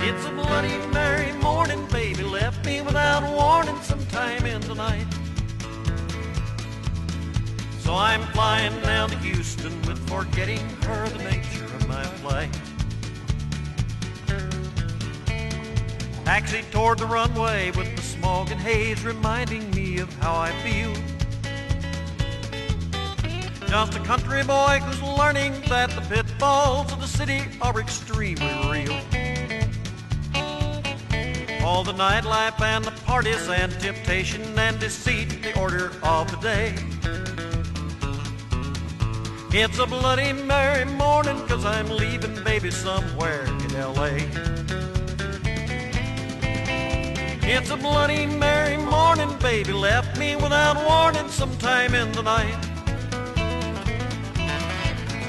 It's a Bloody Mary morning, baby left me without warning sometime in the night. So I'm flying down to Houston with forgetting her the nature of my flight. Taxi toward the runway with the smog and haze reminding me of how I feel. Just a country boy who's learning that the pitfalls of the city are extremely real. All the nightlife and the parties and temptation and deceit, the order of the day. It's a Bloody Mary morning 'cause I'm leaving baby somewhere in L.A. It's a Bloody Mary morning, baby left me without warning sometime in the night.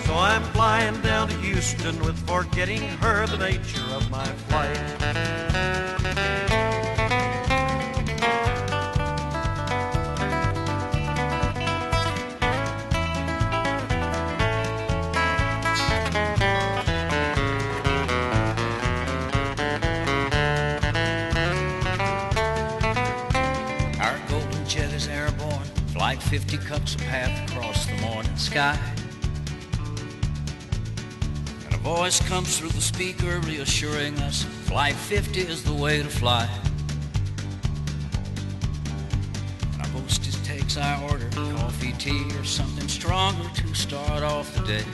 So I'm flying down to Houston with forgetting her the nature of my flight. Our golden jet is airborne, Flight 50 cuts a path across the morning sky. And a voice comes through the speaker reassuring us Flight 50 is the way to fly. And our hostess takes our order, coffee, tea, or something stronger to start off the day.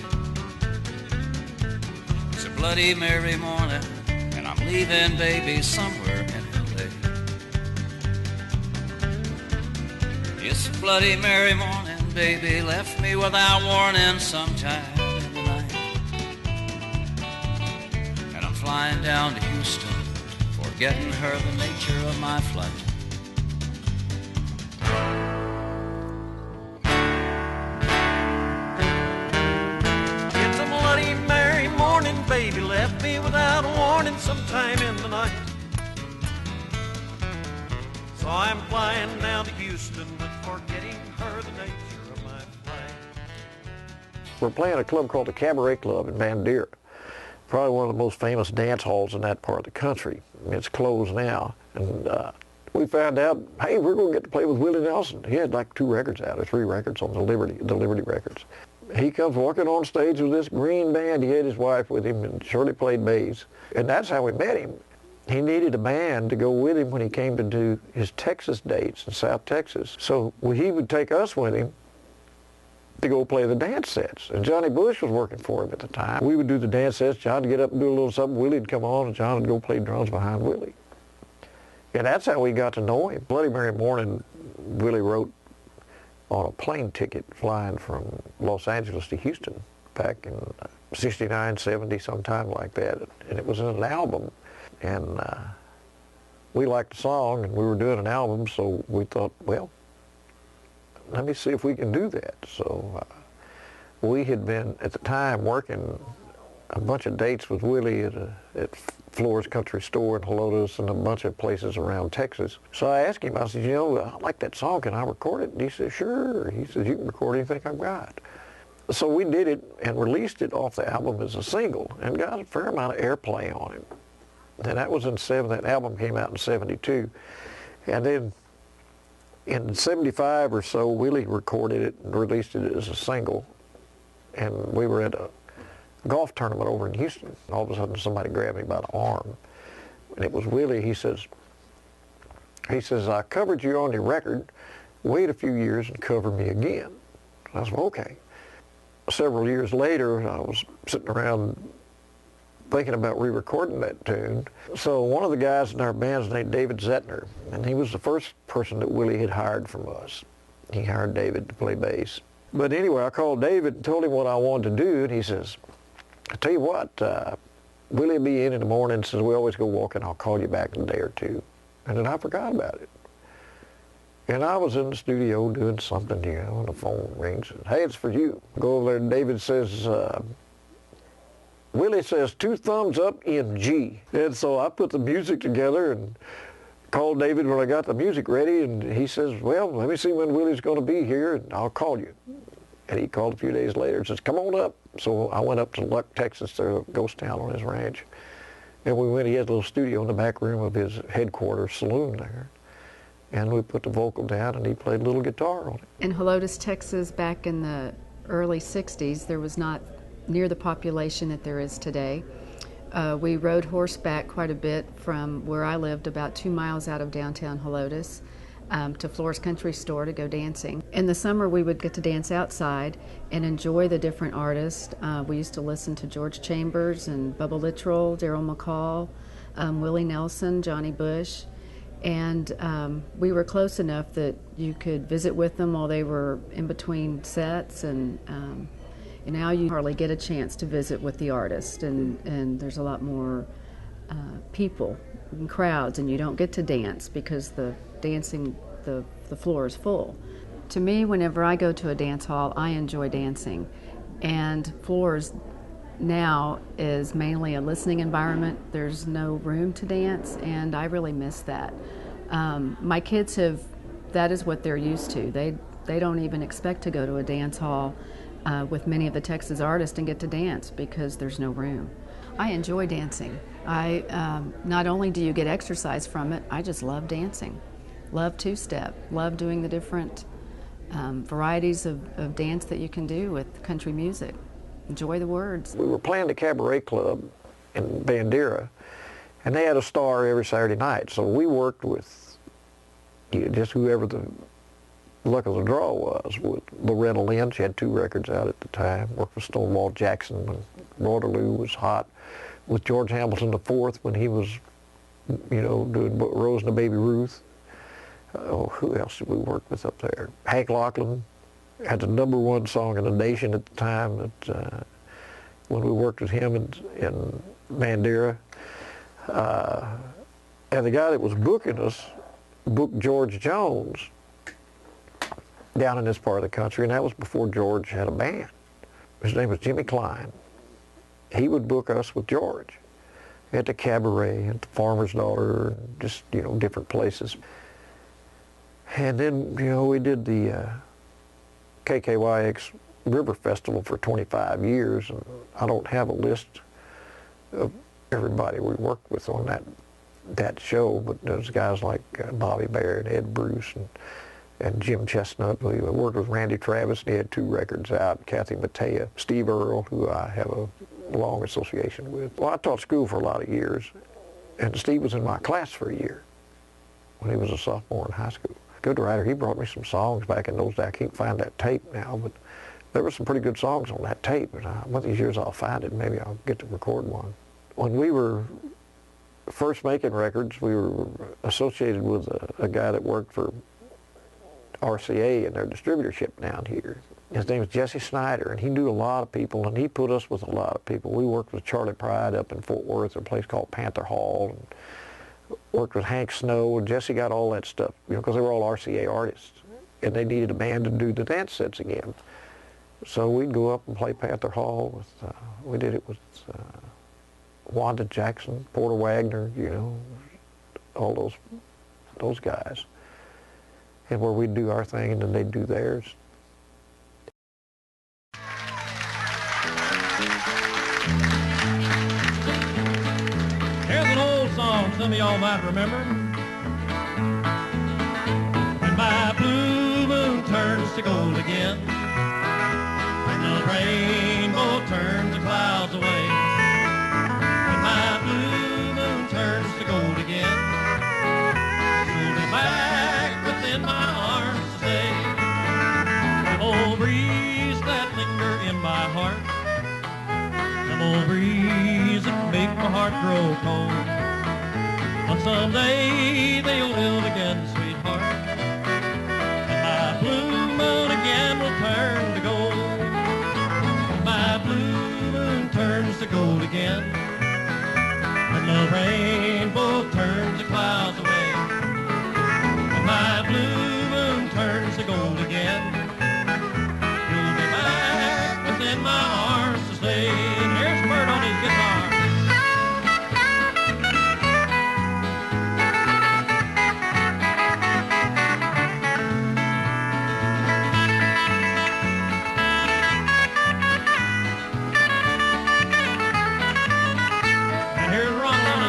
It's a Bloody Mary morning, and I'm leaving baby somewhere in L.A. It's a Bloody Mary morning, baby left me without warning sometime in the night. And I'm flying down to Houston, forgetting her the nature of my flight. It's a Bloody Mary morning, baby left me without warning sometime in the night. So I'm flying down to Houston with forgetting her the nature of my flight. We're playing a club called the Cabaret Club in Bandera. Probably one of the most famous dance halls in that part of the country. It's closed now. And we found out, hey, we're going to get to play with Willie Nelson. He had like 2 records out, or 3 records on the Liberty records. He comes walking on stage with this green band. He had his wife with him, and Shirley played bass. And that's how we met him. He needed a band to go with him when he came to do his Texas dates in South Texas. So he would take us with him to go play the dance sets. And Johnny Bush was working for him at the time. We would do the dance sets. John would get up and do a little something. Willie'd come on, and John would go play drums behind Willie. And that's how we got to know him. Bloody Mary morning, Willie wrote on a plane ticket flying from Los Angeles to Houston back in 69, 70, sometime like that. And it was in an album. And we liked the song, and we were doing an album, so we thought, well, let me see if we can do that. So we had been, at the time, working a bunch of dates with Willie at Floor's Country Store in Helotes and a bunch of places around Texas. So I asked him, I said, you know, I like that song, can I record it? And he said, sure. He said, you can record anything I've got. So we did it and released it off the album as a single and got a fair amount of airplay on it. And that was in that album came out in 72. And then in 75 or so, Willie recorded it and released it as a single. And we were at a golf tournament over in Houston. All of a sudden somebody grabbed me by the arm. And it was Willie. He says, I covered you on your record. Wait a few years and cover me again. I said, okay. Several years later, I was sitting around thinking about re-recording that tune. So one of the guys in our band's named David Zettner, and he was the first person that Willie had hired from us. He hired David to play bass. But anyway, I called David and told him what I wanted to do, and he says, I tell you what, Willie will be in the morning and says, we always go walking, I'll call you back in a day or two. And then I forgot about it. And I was in the studio doing something, you know, and the phone rings, and hey, it's for you. Go over there, and David says, Willie says 2 thumbs up in G. And so I put the music together and called David when I got the music ready, and he says, well, let me see when Willie's going to be here, and I'll call you. And he called a few days later and says, come on up. So I went up to Luck, Texas, to a ghost town on his ranch, And we went, he had a little studio in the back room of his headquarters saloon there. And we put the vocal down and he played a little guitar on it. In Helotes, Texas, back in the early 60s, there was not near the population that there is today. We rode horseback quite a bit from where I lived, about 2 miles out of downtown Helotes, to Floor's Country Store to go dancing. In the summer, we would get to dance outside and enjoy the different artists. We used to listen to George Chambers and Bubba Littrell, Daryl McCall, Willie Nelson, Johnny Bush. And we were close enough that you could visit with them while they were in between sets, and now you hardly get a chance to visit with the artist, and there's a lot more people and crowds, and you don't get to dance because the floor is full. To me, whenever I go to a dance hall, I enjoy dancing, and Floors now is mainly a listening environment. There's no room to dance, and I really miss that. My kids that is what they're used to. They don't even expect to go to a dance hall with many of the Texas artists and get to dance because there's no room. I enjoy dancing. Not only do you get exercise from it, I just love dancing. Love two-step, love doing the different varieties of dance that you can do with country music. Enjoy the words. We were playing the Cabaret Club in Bandera, and they had a star every Saturday night. So we worked with just whoever the luck of the draw was. With Loretta Lynn, she had 2 records out at the time. Worked with Stonewall Jackson when Waterloo was hot. With George Hamilton IV when he was, doing Rose and the Baby Ruth. Oh, who else did we work with up there? Hank Locklin had the #1 song in the nation at the time that when we worked with him in Bandera. And the guy that was booking us booked George Jones down in this part of the country, and that was before George had a band. His name was Jimmy Klein. He would book us with George at the Cabaret, at the Farmer's Daughter, just, different places. And then, we did the KKYX River Festival for 25 years, and I don't have a list of everybody we worked with on that show, but there's guys like Bobby Baird, Ed Bruce, and Jim Chestnut. We worked with Randy Travis, and he had 2 records out, Kathy Mattea, Steve Earle, who I have a long association with. Well, I taught school for a lot of years, and Steve was in my class for a year when he was a sophomore in high school. Good writer. He brought me some songs back in those days. I can't find that tape now, but there were some pretty good songs on that tape. And one of these years I'll find it, and maybe I'll get to record one. When we were first making records, we were associated with a guy that worked for RCA and their distributorship down here. His name was Jesse Snyder, and he knew a lot of people, and he put us with a lot of people. We worked with Charlie Pride up in Fort Worth, a place called Panther Hall, and worked with Hank Snow, and Jesse got all that stuff, because they were all RCA artists, and they needed a band to do the dance sets again. So we'd go up and play Panther Hall with, we did it with Wanda Jackson, Porter Wagner, all those guys. And where we'd do our thing and then they'd do theirs. Here's an old song some of y'all might remember. When my blue moon turns to gold again, when the rainbow turns the clouds away, when my blue moon turns to gold again, pull me back within my arms to stay. Them old breeze that linger in my heart, them old breeze that make my heart grow cold. On someday they'll live again, sweetheart, and my blue moon again will turn to gold. My blue moon turns to gold again, when the rainbow turns the clouds away. When my blue moon turns to gold again, you'll be back within my arms to stay. And here's Bert on his guitar. And here's Ron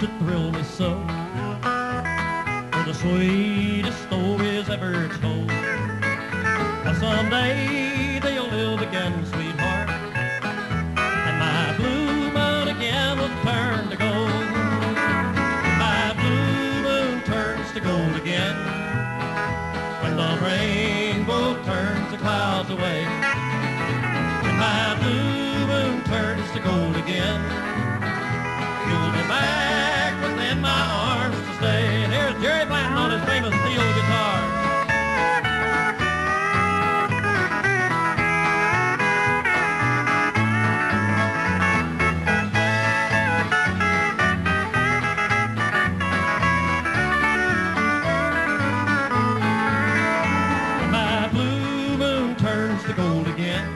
to thrill me so. For the sweetest stories ever told. But someday they'll live again, sweetheart, and my blue moon again will turn to gold. My blue moon turns to gold again when the rainbow turns the clouds away. When my blue moon turns to gold again, you'll be back within my arms to stay. And here's Jerry Blanton on his famous steel guitar. My blue moon turns to gold again,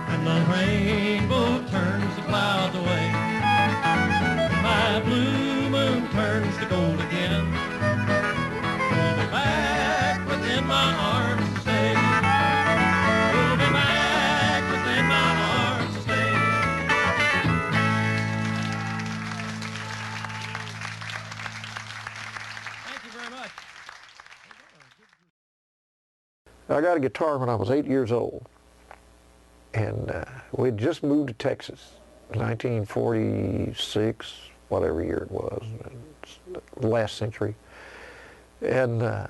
and the rainbow turns the clouds away. My blue moon turns to gold again, you'll be back within my arms to stay. You'll be back within my arms to stay. Thank you very much. I got a guitar when I was 8 years old, and we'd just moved to Texas, 1946, whatever year it was, last century. And I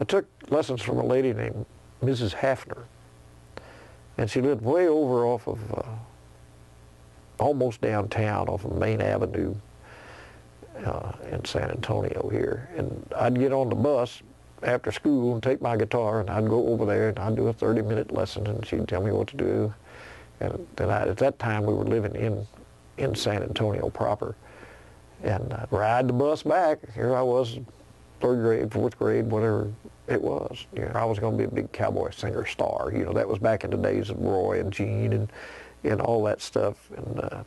took lessons from a lady named Mrs. Hafner, and she lived way over off of, almost downtown off of Main Avenue in San Antonio here. And I'd get on the bus after school and take my guitar, and I'd go over there and I'd do a 30-minute lesson, and she'd tell me what to do. And then at that time we were living in San Antonio proper, and I'd ride the bus back. Here I was, 3rd grade, 4th grade, whatever it was. You know, I was going to be a big cowboy singer star. You know, that was back in the days of Roy and Gene and all that stuff. And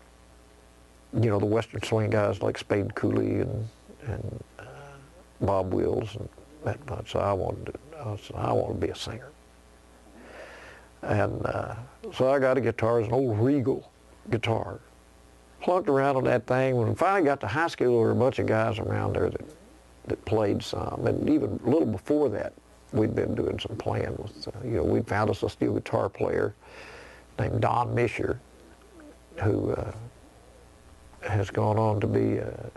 you know, the Western swing guys like Spade Cooley and Bob Wills and that bunch. So I said, I want to be a singer. And so I got a guitar. It's an old Regal guitar. Plunked around on that thing. When I finally got to high school, there were a bunch of guys around there that played some. And even a little before that, we'd been doing some playing with, you know, we'd found us a steel guitar player named Don Misher, who has gone on to be a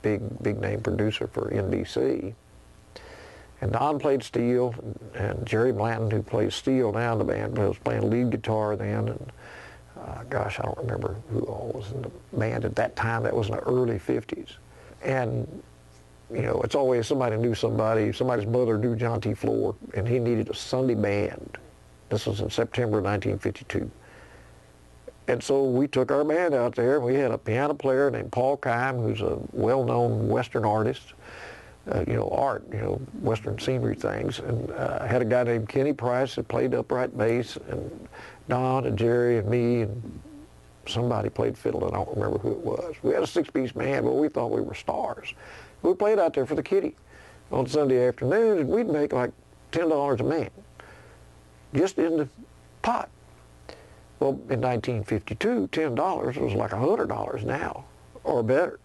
big name producer for NBC. And Don played steel, and Jerry Blanton, who plays steel now in the band, was playing lead guitar then. And gosh, I don't remember who all was in the band at that time. That was in the early 50s. And you know, it's always somebody knew somebody. Somebody's mother knew John T. Floor, and he needed a Sunday band. This was in September 1952. And so we took our band out there, and we had a piano player named Paul Kime, who's a well-known Western artist. You know, art, you know, Western scenery things. And I had a guy named Kenny Price that played upright bass, and Don and Jerry and me, and somebody played fiddle, and I don't remember who it was. We had a 6-piece band, but we thought we were stars. We played out there for the kitty on Sunday afternoon, and we'd make like $10 a man, just in the pot. Well, in 1952, $10 was like $100 now, or better.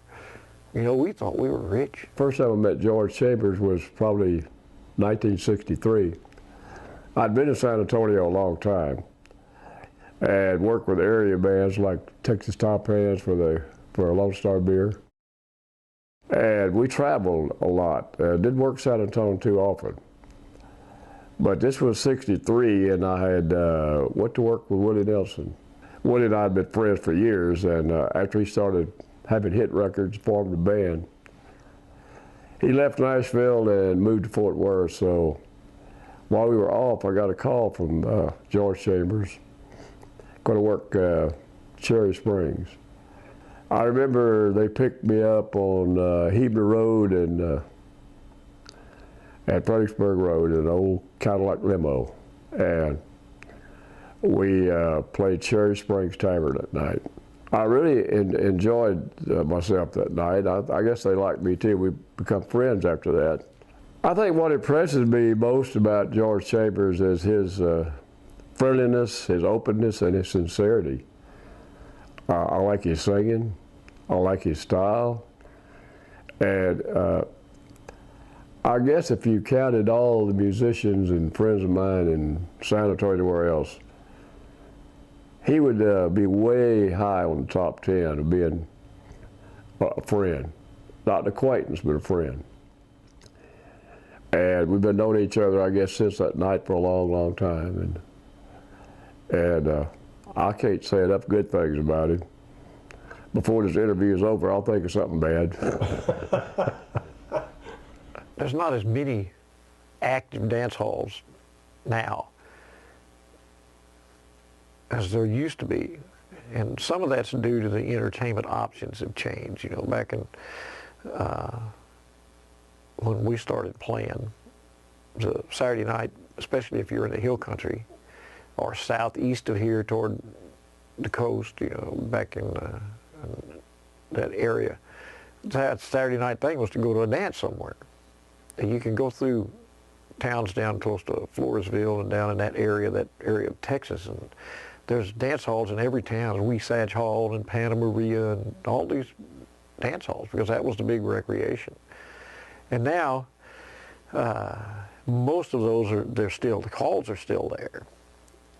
You know, we thought we were rich. First time I met George Chambers was probably 1963. I'd been in San Antonio a long time and worked with area bands like Texas Top Hands for Lone Star Beer. And we traveled a lot. Didn't work San Antonio too often. But this was '63, and I had went to work with Willie Nelson. Willie and I had been friends for years, and after he started having hit records, formed a band. He left Nashville and moved to Fort Worth, so while we were off, I got a call from George Chambers, going to work Cherry Springs. I remember they picked me up on Heber Road and at Fredericksburg Road in an old Cadillac limo, and we played Cherry Springs Tavern that night. I really enjoyed myself that night. I guess they liked me too. We become friends after that. I think what impresses me most about George Chambers is his friendliness, his openness, and his sincerity. I like his singing. I like his style. And I guess if you counted all the musicians and friends of mine in San Antonio and where else, he would be way high on the top 10 of being a friend. Not an acquaintance, but a friend. And we've been knowing each other, I guess, since that night for a long, long time. And I can't say enough good things about him. Before this interview is over, I'll think of something bad. There's not as many active dance halls now as there used to be. And some of that's due to the entertainment options have changed. You know, back in when we started playing, the Saturday night, especially if you're in the hill country or southeast of here toward the coast, you know, back in that area, that Saturday night thing was to go to a dance somewhere. And you can go through towns down close to Floresville and down in that area of Texas, and there's dance halls in every town, Wasatch Hall and Panna Maria and all these dance halls, because that was the big recreation. And now, most of those the halls are still there,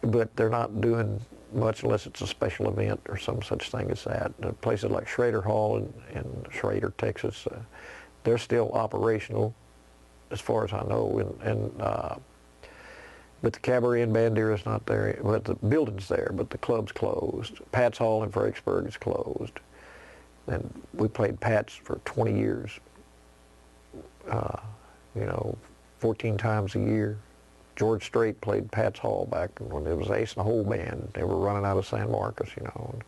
but they're not doing much unless it's a special event or some such thing as that. Places like Schrader Hall in Schrader, Texas, they're still operational, as far as I know, but the Cabaret in Bandera is not there, but the building's there, but the club's closed. Pat's Hall in Fredericksburg is closed. And we played Pat's for 20 years, you know, 14 times a year. George Strait played Pat's Hall back when it was Ace and the Whole Band. They were running out of San Marcos, you know. And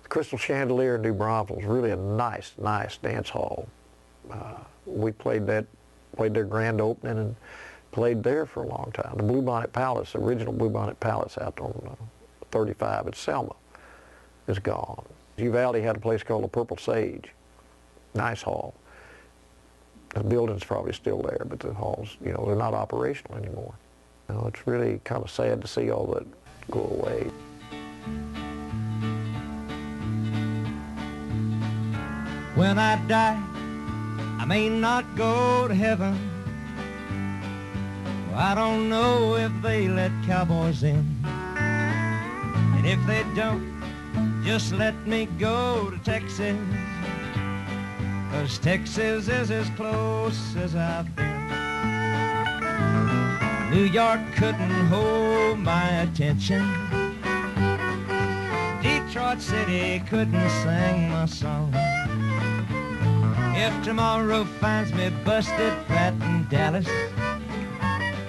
the Crystal Chandelier in New Braunfels was really a nice, nice dance hall. We played there grand opening and played there for a long time. The Bluebonnet Palace, the original Bluebonnet Palace out on 35 at Selma, is gone. Uvalde had a place called the Purple Sage, nice hall. The building's probably still there, but the halls, you know, they're not operational anymore. You know, it's really kind of sad to see all that go away. When I die, I may not go to heaven. Well, I don't know if they let cowboys in. And if they don't, just let me go to Texas, 'cause Texas is as close as I've been. New York couldn't hold my attention. Detroit City couldn't sing my song. If tomorrow finds me busted flat in Dallas,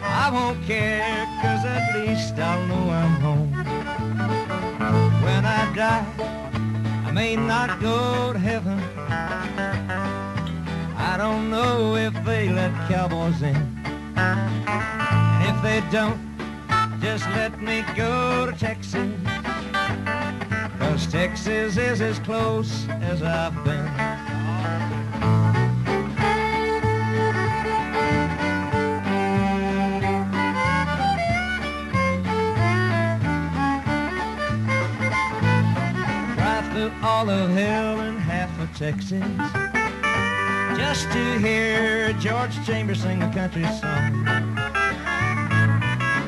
I won't care, 'cause at least I'll know I'm home. When I die, I may not go to heaven. I don't know if they let cowboys in. And if they don't, just let me go to Texas, 'cause Texas is as close as I've been. All of hell and half of Texas, just to hear George Chambers sing a country song.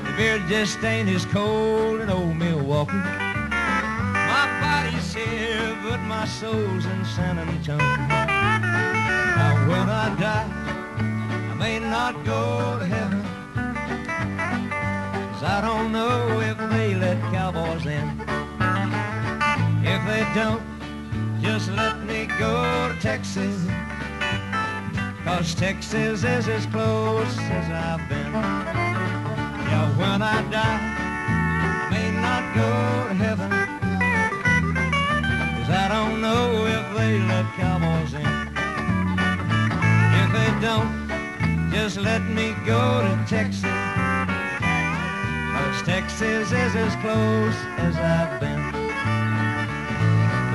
The beer just ain't as cold in old Milwaukee. My body's here, but my soul's in San Antonio. Now when I die, I may not go to heaven, 'cause I don't know if they let cowboys in. If they don't, just let me go to Texas, 'cause Texas is as close as I've been. Yeah, when I die, I may not go to heaven, 'cause I don't know if they let cowboys in. If they don't, just let me go to Texas, 'cause Texas is as close as I've been.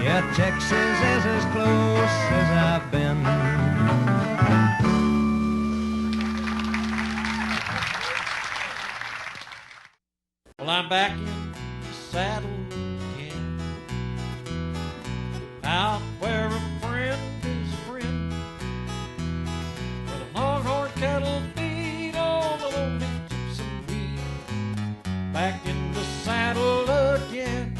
Yeah, Texas is as close as I've been. Well, I'm back in the saddle again, out where a back in the saddle again,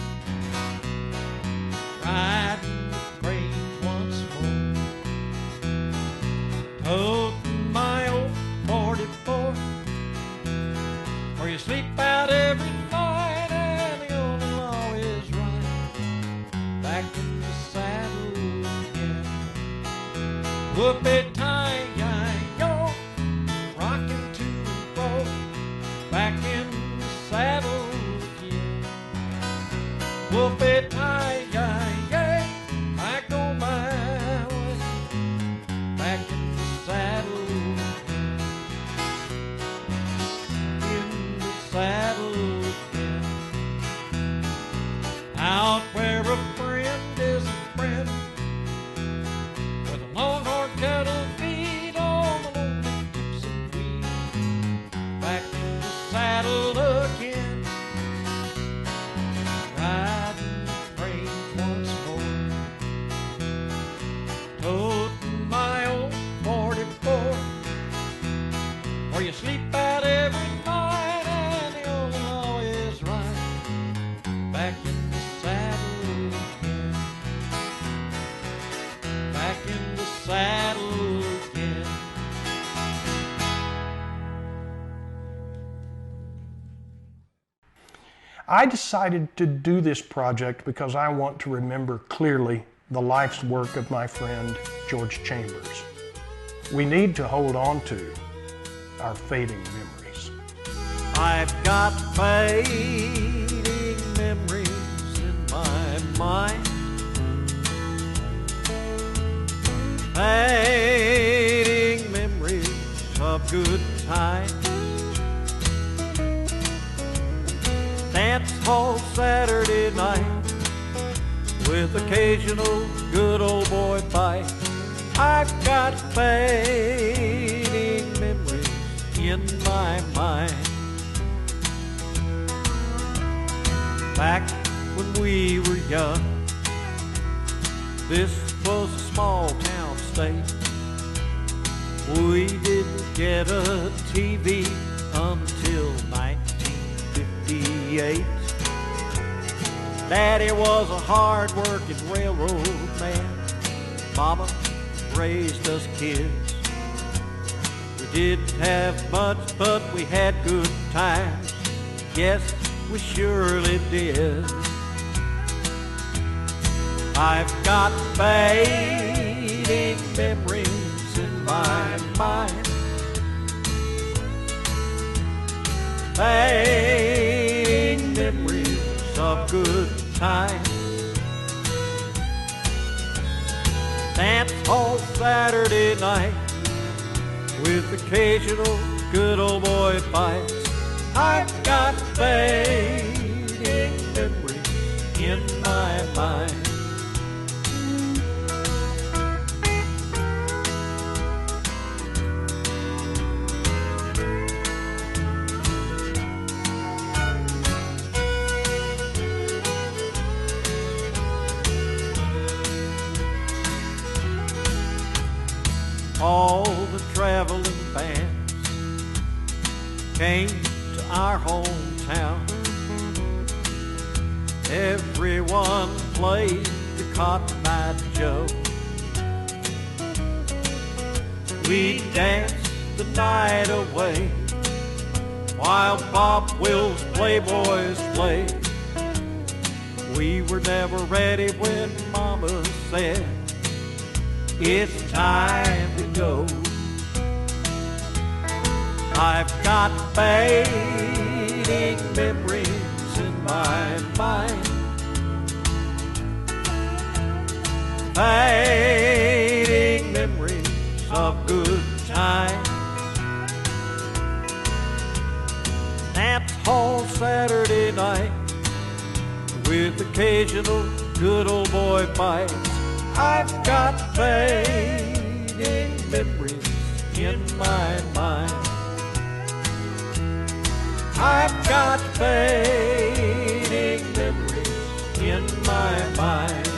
riding the range once more, toting my old 44, where you sleep out every night and the old law is right, back in the saddle again. Whoop-it-tie-yi-yo, rocking to and fro, back in the saddle again. Whoop-it-tie-yi-yay, I go my way, back in the saddle again. In the saddle again. Out where a friend is a friend, where the longhorn cattle feed on the lonely Gibson weed, back in the saddle again, riding the range once more, toting my old 44, where you sleep out every night and the old law is right, back in the saddle again, back in the saddle again. I decided to do this project because I want to remember clearly the life's work of my friend George Chambers. We need to hold on to our fading memories. I've got fading memories in my mind, fading memories of good times. Dance hall Saturday night with occasional good old boy fight. I've got fading memories in my mind. Back when we were young, this was a small town state. We didn't get a TV until 1958. Daddy was a hard-working railroad man. Mama raised us kids. We didn't have much, but we had good times. Yes, we surely did. I've got fading memories in my mind, fading memories of good times. Dance hall Saturday night with occasional good old boy fights. I've got fading memories in my mind. All the traveling bands came to our hometown. Everyone played the Cotton Eye Joe. We danced the night away while Bob Wills' Playboys played. We were never ready when Mama said, "It's time to go." I've got fading memories in my mind, fading memories of good times. Dance hall Saturday night with occasional good old boy fights. I've got fading memories in my mind. I've got fading memories in my mind.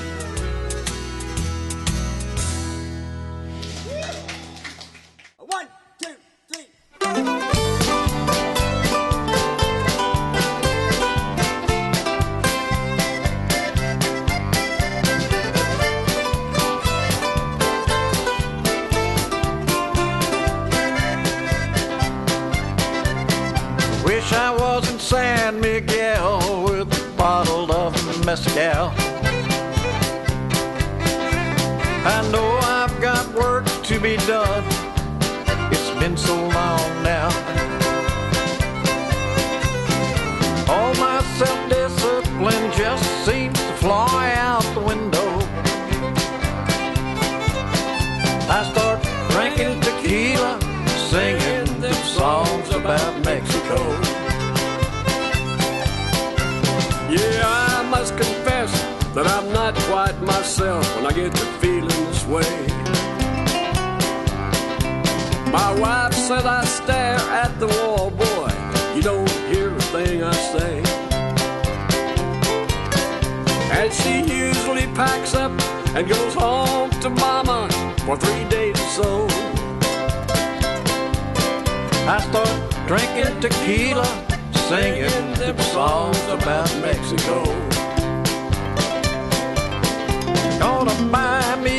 San Miguel with a bottle of mezcal. I know I've got work to be done. It's been so long now. All my self-discipline just seems to fly out the window. I start drinking tequila, singing them songs about Mexico. Yeah, I must confess that I'm not quite myself when I get to feeling this way. My wife said I stare at the wall, boy, you don't hear a thing I say. And she usually packs up and goes home to mama for 3 days or so. I start drinking tequila, singing them songs about Mexico. Gonna buy me